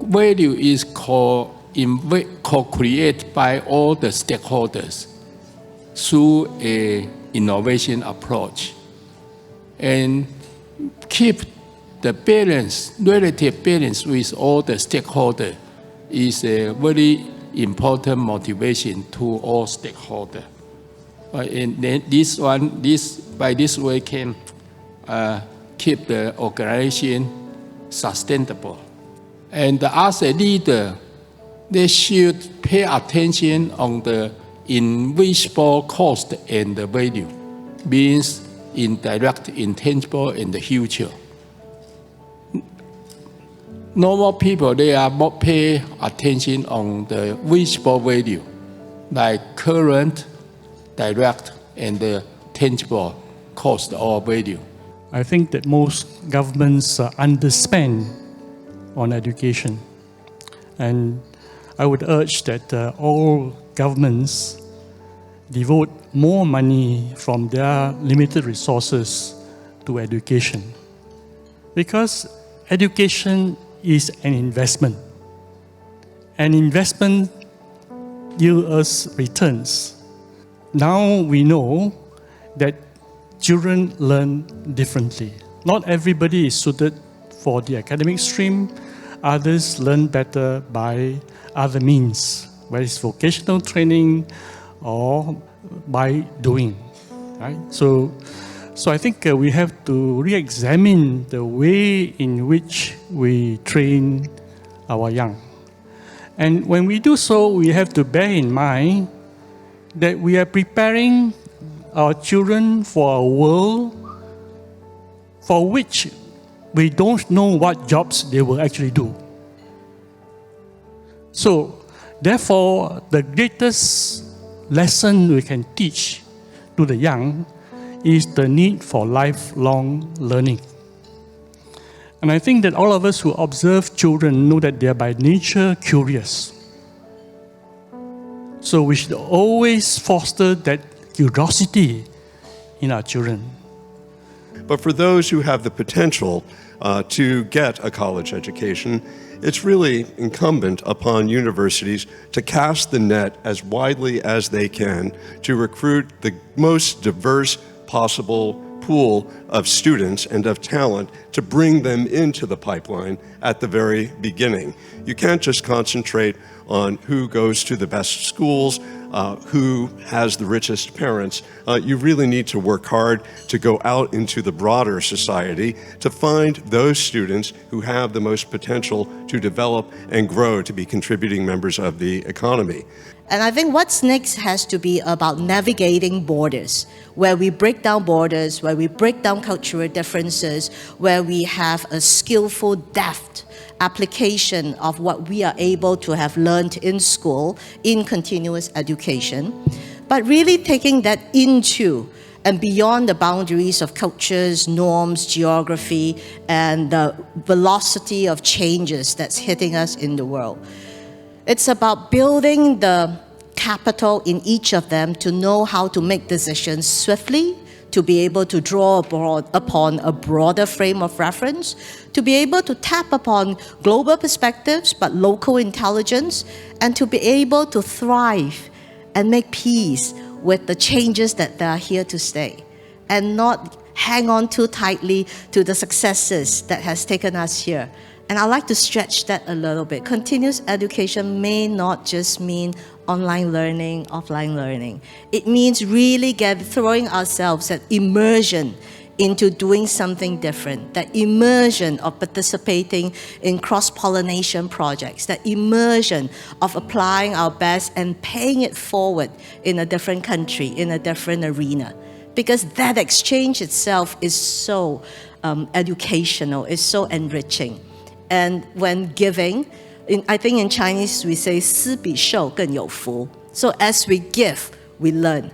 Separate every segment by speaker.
Speaker 1: value is co-created by all the stakeholders through an innovation approach, and keep the balance, relative balance with all the stakeholders is a very important motivation to all stakeholders. And then by this way can keep the organization sustainable. And as a leader, they should pay attention on the invisible cost and the value, means indirect, intangible, and the future. Normal people, they are more pay attention on the visible value, like current, direct, and the tangible cost or value.
Speaker 2: I think that most governments underspend on education. And I would urge that all governments devote more money from their limited resources to education. Because education is an investment. An investment yields us returns. Now we know that children learn differently. Not everybody is suited for the academic stream. Others learn better by other means, whether it's vocational training or by doing. Right? So I think we have to re-examine the way in which we train our young. And when we do so, we have to bear in mind that we are preparing our children for a world for which we don't know what jobs they will actually do. So, therefore, the greatest lesson we can teach to the young is the need for lifelong learning. And I think that all of us who observe children know that they are by nature curious. So we should always foster that curiosity in our children.
Speaker 3: But for those who have the potential to get a college education, it's really incumbent upon universities to cast the net as widely as they can to recruit the most diverse possible pool of students and of talent to bring them into the pipeline at the very beginning. You can't just concentrate on who goes to the best schools, who has the richest parents. You really need to work hard to go out into the broader society to find those students who have the most potential to develop and grow to be contributing members of the economy.
Speaker 4: And I think what's next has to be about navigating borders, where we break down borders, where we break down cultural differences, where we have a skillful, deft application of what we are able to have learned in school, in continuous education, but really taking that into and beyond the boundaries of cultures, norms, geography, and the velocity of changes that's hitting us in the world. It's about building the capital in each of them to know how to make decisions swiftly, to be able to draw upon a broader frame of reference, to be able to tap upon global perspectives but local intelligence, and to be able to thrive and make peace with the changes that are here to stay, and not hang on too tightly to the successes that has taken us here. And I'd like to stretch that a little bit. Continuous education may not just mean online learning, offline learning. It means really throwing ourselves at immersion into doing something different, that immersion of participating in cross-pollination projects, that immersion of applying our best and paying it forward in a different country, in a different arena. Because that exchange itself is so educational, is so enriching. And when giving, I think in Chinese we say 施比受更有福. So as we give, we learn.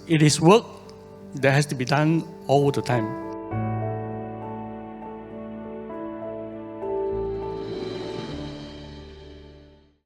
Speaker 2: It is work that has to be done all the time.